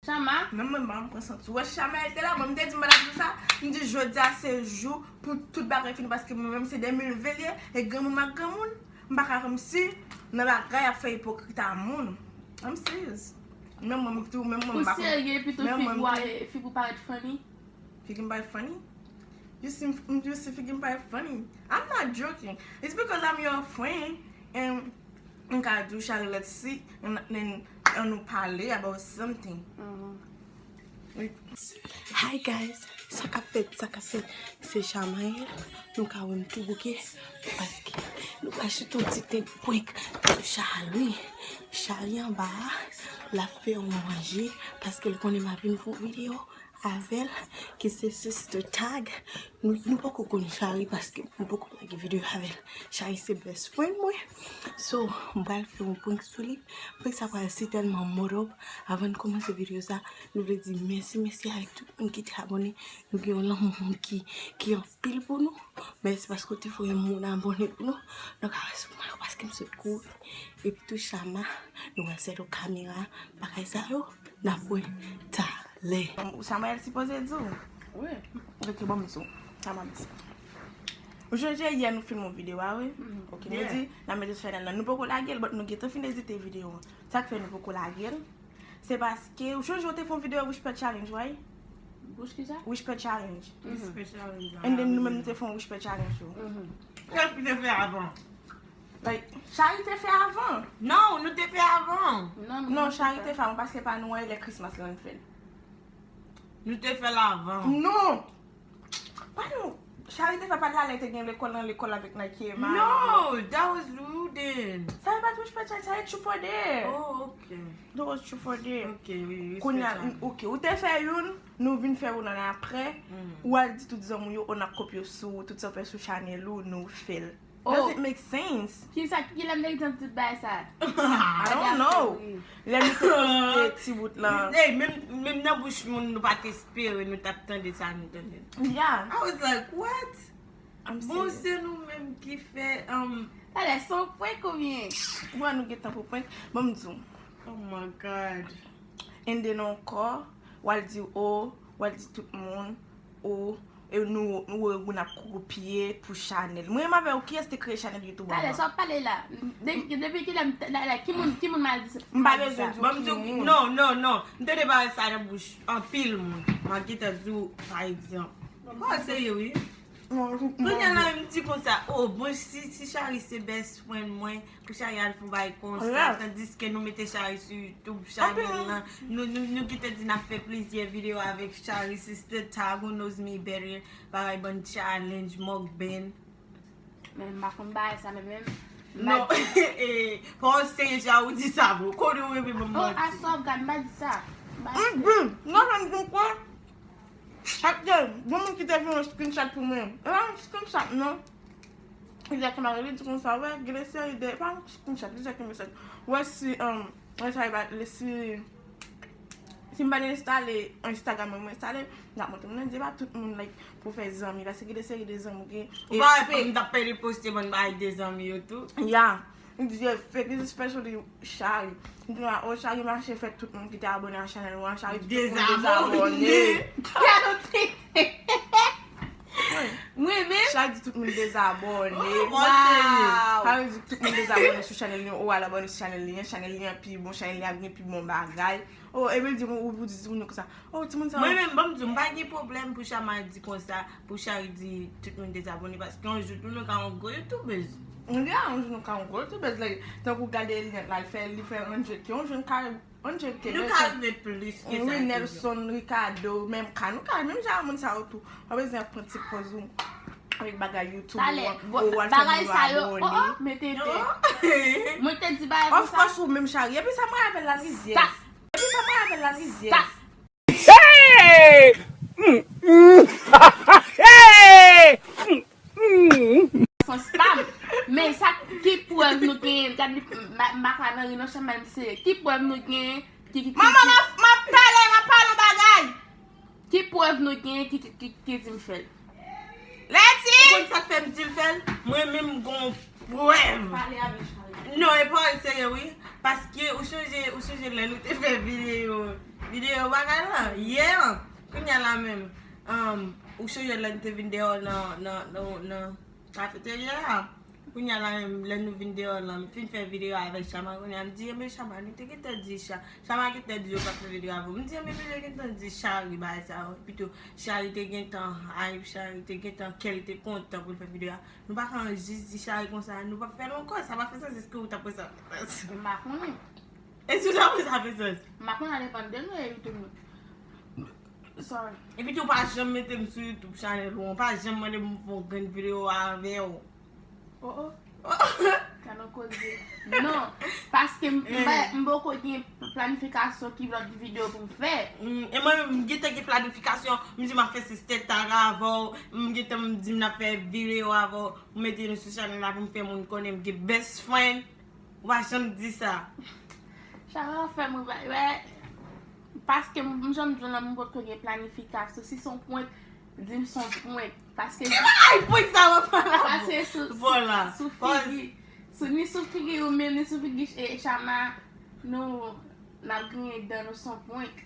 Chama? Même moi, je prends tout. Ouais, Chama était là, moi, je me dis, madame, tout ça. Je me dis, je dis à ce jour pour tout bagage fini parce que moi-même, c'est des mille véliers et grand monde, je ne sais pas comme si, dans la gaille, a fait hypocrite à monde. I'm serious. Même moi, tout, même moi, Ou sérieux, plutôt fille pour paraître funny? Figure pas funny? You see figure pas funny? I'm not joking. It's because I'm your friend and on can do shall let's see and then on parler about something. Hi guys, ça qu'a fait, c'est Chamael. Nous avons tout bouquet parce que nous achetons un petit point pour Charlie en bas, la fait on manger parce qu'elle connaît ma vidéo avec qui c'est Sister Tag. Nous pas connaître Charlie parce que nous pas connaître vidéo avec Charlie c'est best friend moi. So on va faire un point sur lui pour que ça va être tellement mort avant de commencer vidéo ça. Nous voulons dire merci avec tout le monde qui est abonné. Nous avons là monde qui en pile pour nous. Mais c'est parce que tu faut un monde abonné pour nous. Donc parce que c'est cool. Et puis tout Chama, nous allons faire la caméra pareil ça yo n'a point ta les. Chama elle supposé dire. Oui. OK bon monsieur. Chama dit. Aujourd'hui hier nous filmons une vidéo oui. OK nous dit la mettre sur là nous pas la gueule mais nous avons fini d'éditer vidéo. Ça fait nous pas la gueule. C'est parce que aujourd'hui on te fait une vidéo Wish Pet Challenge ouais. Wish Pet Challenge. Et then nous même nous te font Wish Pet Challenge. Qu'est-ce que tu fais avant? Charlie te fait avant. Non, nous te fait avant. Non, Charlie te fait avant parce que pas nous les Christmas là on fait. Nous te fait là avant. Non. Pas nous. Charlie te fait pas là te gagne l'école avec Nike. No, that was rude. Ça va pas Wish Pet Challenge, ça va true for there. Oh, okay. That was true for there. Okay, oui. OK, ou te fait une, nous vinn faire une après. Ou elle dit tout disons yo on a copié sur tout ça fait sur channel ou nous fait. Does it make sense? Qui l'aime dans tout bas ça? I don't know. Let me poster petit bout là. Hey, même dans bouche moun nous pas t'espérer nous t'attendre ça nous donner. Yeah. I was like, what? Bon, serious. c'est nous-mêmes qui fait Allez, 100 points combien? Ouais, nous get pour point. Bon me dis. oh my god. And then encore, wal dit oh, wal dit tout le monde oh. Et nous on a copié pour Chanel. Moi m'avais OK est créé Chanel YouTube. Allez, ça parler là. Depuis qu'il aime qui mon mal dit. Non. Ne te pas ça dans bouche en pile moun. Ma qui t'a dit par exemple. Pas sérieux oui. Quand il y en a un petit comme ça, oh bon si Charlie c'est best friend moi, pour Charlie a pour bail comme ça, tandis que nous mettons Charlie sur YouTube channel là, nous qui te dit n'a fait plusieurs vidéos avec Charlie Sister Tag Who Knows Me Better, pareil bon challenge mukbang. Mais ma femme bail ça même. Non, et pour c'est Charlie dit ça, vous connaissez même moi. Oh, à sauve gars m'a dit ça. Non, je ne comprends pas. Attends, bon qui t'a fait un screenshot pour moi. Un screenshot non. Il a camarade dit comme ça ouais, Grécia il est pas un screenshot, il a un message. Ouais si ça va laisser si me installer Instagram moi installer, n'a monter on dit pas tout le monde like pour faire des amis, parce que des séries des amis et pas d'après poster bon bail des amis et tout. Yeah. Il dit fait especially Charlie. Il dit oh Charlie marché fait tout le monde qui était abonné à la chaîne ou Charlie désabonné. Oui mais Charlie dit tout le monde désabonné. Wow. Charlie dit tout le monde désabonné sur chaîne ou à l'abonné sur chaîne puis bon chaîne a bien puis bon bagage. Oh et me dit on vous dit comme ça. Oh tout le monde ça. Moi même bon je pas de problème pour Chama dit comme ça, pour Charlie dit tout le monde désabonné parce qu'un jour nous quand on go YouTube. Yeah, on joue quand on go to bed like tant qu'on regarde les là faire 100K, on joue 100K. Nous calme plus que ça. Oui, Nelson, Ricardo, même quand nous calme même jamais ça tout. On va faire un petit pause avec bagage YouTube. Bagage ça yo. Oh, mettez. Moi te dis ba. Of course ou même Charlie, et puis ça me rappelle la rizière. Hey! Spam. Mais ça qui preuve nous gagne ma canne non ça même c'est qui preuve nous gagne maman m'a parle bagay qui preuve nous gagne qui dit me fait Letty comme ça fait me dit fait moi même gon preuve parler avec Charlie non et pas sérieux oui parce que au sujet là nous te fait vidéo Vidéo bagay la. Yeah. Kounya la même. Ou show yo lè te vidéo nan cafétéria. Kounya la même lè nou vidéo la. Fin fè vidéo avèk Chama. Kounya m di, me Chama, ni te ki te di Chama ki te di yo pa fè vidéo avò. M di, me ki te di Charlie ba sa. Pito, Charlie te gen tan hype, Charlie te gen tan kel te kontan pou fè vidéo. Nou pa kan jis di Charlie kon sa. Nou pa fè lon kon. Sa pa fè sa, se ske ou ta pè sa. Mbakon. E sou ta pè sa fè sa? Mbakon a depan den nou e YouTube nou. Sorry. E pi tou pa jam mette m sou YouTube channel ou, pa jam mande m pou gen video avè ou. Oh. Kanon koze. Non, paske mbo kote planifikasyon ki vlog di video pou m fè. E mwen m gete ki planifikasyon, m di m a fè se stetara avò, m gete m di m na fè video avò, m mette yon sou channel la pou m fè moun konen m ge best friend. Wa jam di sa. Chama fè mou wè. Paske m jom djounan m bote kote planifikasyon. Si son point, dim son point. Paske Ay, pou sa wè pa la. Paske Voilà. sou figi ou men, ni sou figi Chama, nou nan gwenye dan nou son point.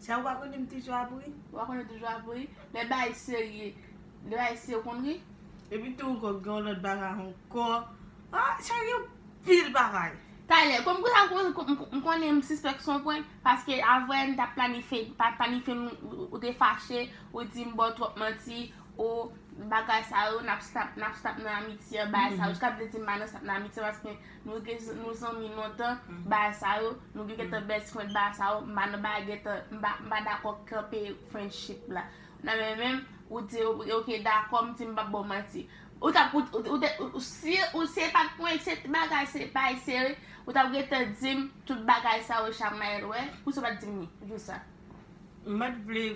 Sa wakon di m ti jwa abou? Wakon nou toujwa abouye. Le bay serye. Le bay serye konri. E pi tou kon gen lot bagay anko. Sa yon pil bagay. Tale, kom kou m konen m suspect son point, paske avwen ta planife ou te fache, ou di m bot wop manti, ou bagay sa ou nap stap nan amitye, bagay sa ou, jkap de di man nan stap nan amitye, paske nou son mi notan, bagay sa ou, nou ge gete best friend bagay sa ou, man bagay gete, mba dako kepe friendship la. Nan men, ou di, ok, dako, m ti mba bon manti. Ou se pat point, se bagay se pa seri, ou tap gete dim tout bagay sa ou Chama wè, ou se pat dim ni, jou sa. Mat vle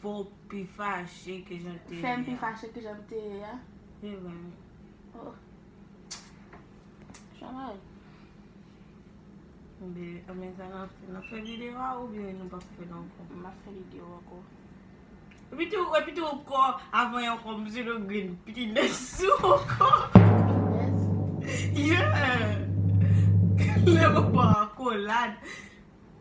fò pi fache ke jante. Fèm pi fache ke jante ya. E wè. Oh. Chama wè. Be, ame sa nan fè video ou bien nou pa fè nan kon? Ma fè video wako. E pi tou ko avan yon kon mse do green piti nesou kon. Yes. Yeah. Le wap akolad.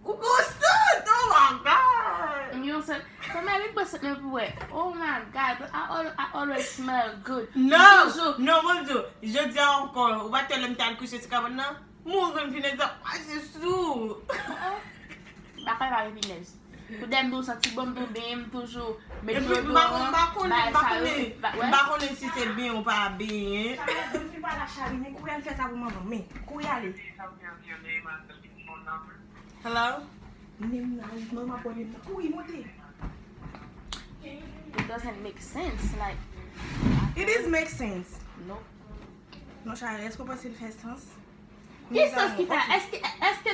Ou gosot, oh my God. You said, somebody put something everywhere. Oh my God, I always smell good. Non, Toujours. non, mwen do. Je di ankon, ou ba tele mte al kouche si kaban nan? Mwen kon fine zap, se sou. Bakay pa repinez. Pou dem do santi bom do bem, toujou. E pi mbakone si se bin ou pa bin. Chama, fi pa la Charlie, men kou yal fè sa pou maman, men. Kou yale. Hello? Nem nan, mama ponen nan. Kou yi mote. It doesn't make sense, like, It is make sense. no. Non, Charlie, esko pa se l fè sens? Ki sos ki fè? Eske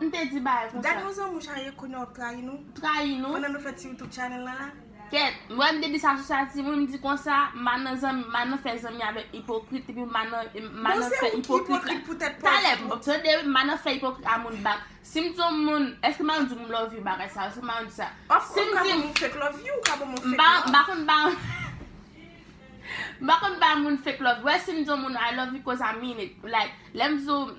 nte di baye kon Dat sa? nou zan mou Charlie konen op trahi nou? Trahi nou? Konen nou fè ti YouTube channel nan la? Ket, mwen de di sa sosati, mwen di kon sa, manan fè zami avek hipokrit, epi manan fè hipokrit. Pou tèt pou. Talep, se de manan fè hipokrit a moun bak. Sim ton moun, eske man di moun love you bagay sa, eske man di sa. Of Sim course, ka di, moun fake love you, ka moun fake love. Bakon ba moun fake love. Wè sim di moun I love you cause I mean it. Like, lem zo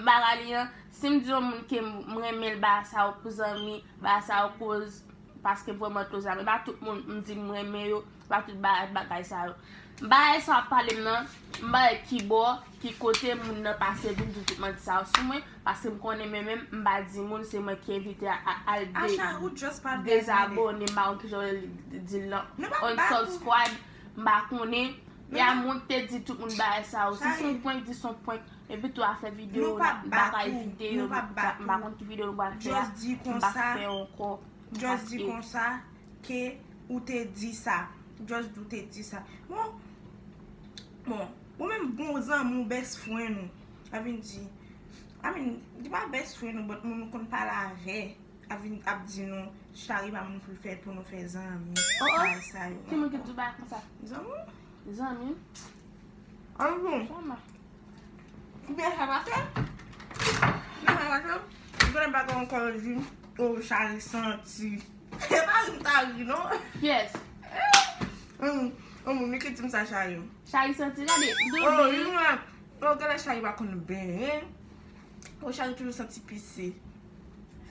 bagali yan, sim di moun ke mremel ba sa ou pou zami, ba sa ou cause paske vwèman to zami. Ba tout moun mdi mreme yo, ba tout bagay sa yo. Ba e sa pale nan, mba e ki bo, ki kote moun nan pase din tout di sa ou sou mwen, paske m konen men mba di moun se mwen ki evite al Asha, ou just pa dezabone mba ou ki jore di lan. On subscribe, mba konen, ya moun te di tout moun ba e sa ou. Si son point, di son point, epi tou a fe video, bagay video, mba kon ki video mba fe, Just di kon mba sa. fe anko. Just di kon sa, ke ou te di sa. Just do te di sa. Bon, ou men bon zan moun best friend nou. Avin di, di ba best friend nou, but moun kon pala ave. Avin ap di nou, Charlie ba moun pou fè pou nou fè zan mi. Ki moun ki tou ba kon sa? Zan moun? Zan mi? An bon. Chama. Bien sa va fè? Bien sa va fè? Gwen ba kon kon di, ou Charlie santi. E pa yon ta ri, non? Yes. Moun mi ki tim sa Charlie. Charlie senti la de. Oh, yon an. Oh, gale Charlie ba kon ben. Oh, Charlie toujou santi pise.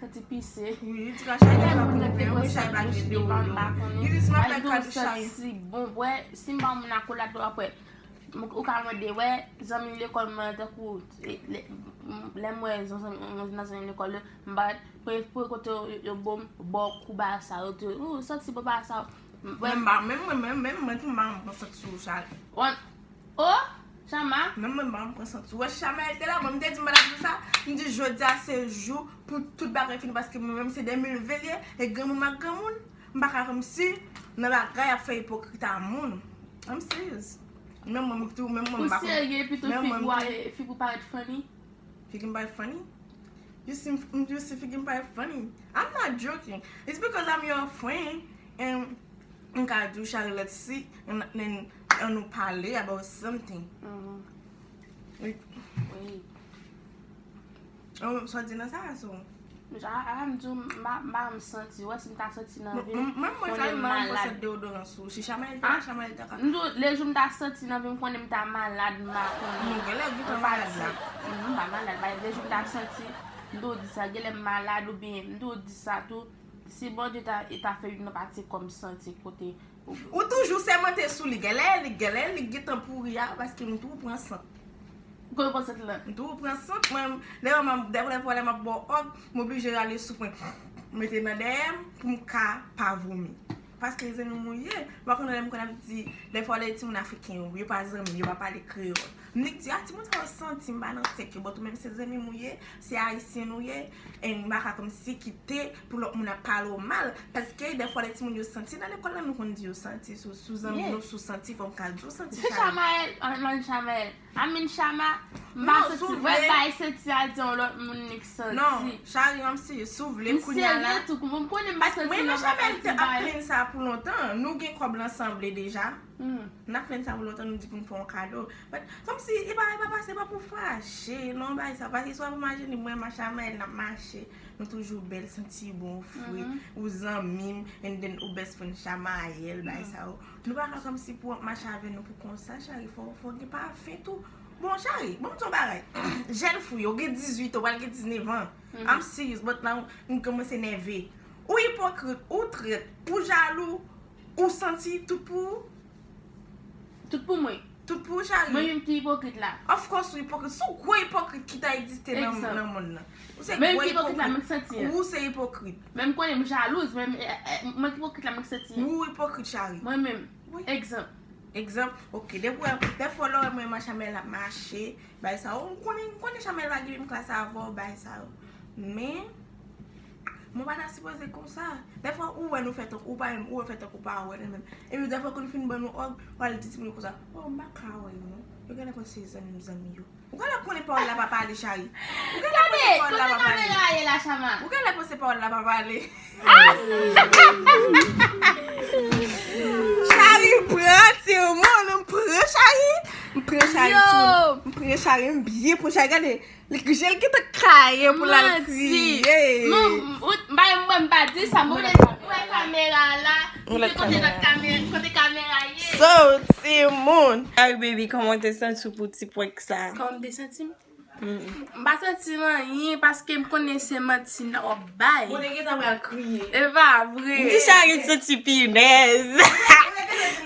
senti pissé. Oui, tu vas changer la première, moi je pas que de ou. Il dit m'a fait cadeau changer. Si bon, ouais, si m'a mon accolade après. Ou ka mande ouais, zami l'école m'a takou les moi dans une école m'a pour côté yo bon beaucoup ba ça ou sorti ba ça. Même moi tout m'a pensé sur Charles. Oh, Chama. Même moi pensé sur ouais Chama était là, moi me dit madame tout ça, me dit jodi à ce jour pour tout bagarre fini parce que moi même c'est 2020 et grand monde m'pa comme si dans la gaille a fait hypocrite à monde. I'm serious. Même moi tout même moi m'pa. Ou sérieux plutôt figou paraît funny. Figou paraît funny? You see figou paraît funny. I'm not joking. It's because I'm your friend and on can do let's see and then on parler about something. Oui. Oh, so dis ça so. I'm do ma me senti ouais si m'ta senti dans vie. Même moi quand même pas cette déodorant sous si Chamel ta les jours m'ta senti dans vie me connait m'ta malade ma mon gars là malade là. Pas malade les jours m'ta senti ndo dit ça gele malade ou bien ndo dit ça tout si bon Dieu t'a fait une partie comme senti côté ou toujours c'est monter sous les galères les guetan pour ya parce que nous tout prend sang. Quoi comme ça là tout prend sang moi des fois m'a bon m'oblige aller souffrir mettre dans derrière pour me pas vomir parce que les amis mouillé moi quand on a dit des fois les petits africains oui pas amis ils va parler créole me dit ah tu montres un sentiment dans c'est que bon même ces amis mouillé c'est haïtien mouillé et m'a comme si quitter pour le monde parler mal parce que des fois les petits moun yo senti dans l'école nous on dit yo senti sous amis nous sous senti comme cadeau senti c'est Chamael Chamael Amine Chama m'a senti ouais pas senti à dire l'autre monde nek senti non Charlie on se s'ouvre kounya là tout comme connait pas senti mais Chamael te appelé ça pour longtemps nous gain comme ensemble déjà n'a plein ça pour longtemps nous dit pour nous faire un cadeau comme si il va passer pas pour fâcher non bah ça parce que soit imaginer moi ma Chamael n'a marché nous toujours belle senti bon fruit aux amis and then au best friend Chamael bah ça nous pas comme si pour marcher avec nous pour comme ça Charlie faut pas faire tout bon Charlie bon ton bail jeune fille au 18 ou 19 ans I'm serious but now on commence à nerver ou hypocrite ou traite ou jaloux ou senti tout pour moi tout pour Charlie moi même qui hypocrite là of course hypocrite so quoi hypocrite qui t'a existé dans le monde là c'est même hypocrite là me senti ou c'est hypocrite même quand je jalouse même moi hypocrite là me senti ou hypocrite Charlie moi même exemple ok des fois là moi ma Chamel a marché bah ça on connaît Chamel va gagner classe avant bah ça mais moi pas supposé comme ça des fois où nous fait ou pas ou fait ou pas ouais même et puis des fois quand nous finit nous on va dire comme ça oh ma kawa you gonna go see some amis yo ou gonna connait pas la papa aller Charlie ou gonna pas la papa aller la Chama ou gonna pas la papa aller Charlie prend mon prend Charlie bien pour Charlie le gel qui te caille pour la crier moi pas dit ça moi caméra là côté caméra so Simon hey baby comment te sens sur petit point que ça comme des sentiments pas sentiment rien parce que me connaissais Martine au bail on est en train de crier et va vrai dis Charlie senti pinaise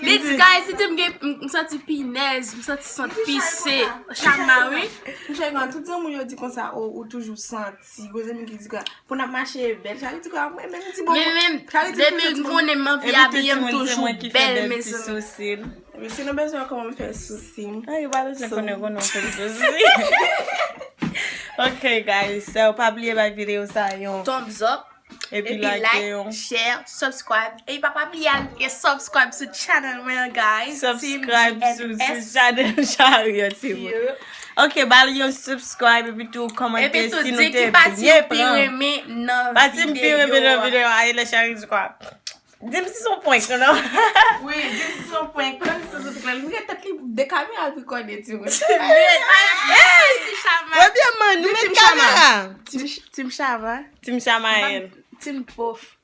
les guys si tu me senti pinaise me senti pissé Chama oui j'ai quand tout le monde yo dit comme ça ou toujours senti gros amis qui dit quoi pour na marcher belle Charlie dit quoi même dit bon même depuis qu'on est ma vie habillée toujours belle mais soucis mais c'est nos besoin comment me faire soucis ah va le connaître non soucis ok guys so pas oublier ma vidéo ça yon thumbs up et puis like, share, subscribe. Et papa oublier subscribe to channel man guys. Subscribe to channel Charlie. Ok, bah yo subscribe et puis tout commenter si nous t'es bien aimé non. Pas si me vidéo allez la Charlie quoi. Dis-moi si son point non. Oui, dis si son point quand c'est tout clair. Nous tête de caméra puis quoi des tu. Chama. Bien man, nous mettons caméra. Tim Chama. Tim Chamael. Tim Pof.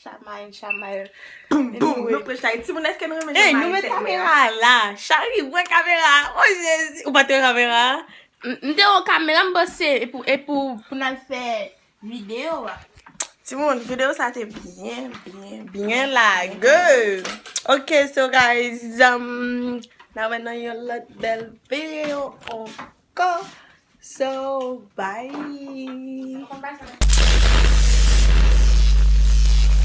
Chamael. Nous prêcher Tim est-ce que nous remettre caméra. Nous mettons caméra là. Charlie, ouais caméra. Oh Jésus, ou pas de caméra. Nous avons caméra bossé et pour nous faire vidéo. Timon, vidéo ça t'est bien la gueule. Ok, so guys, now we know you love the video encore. So bye.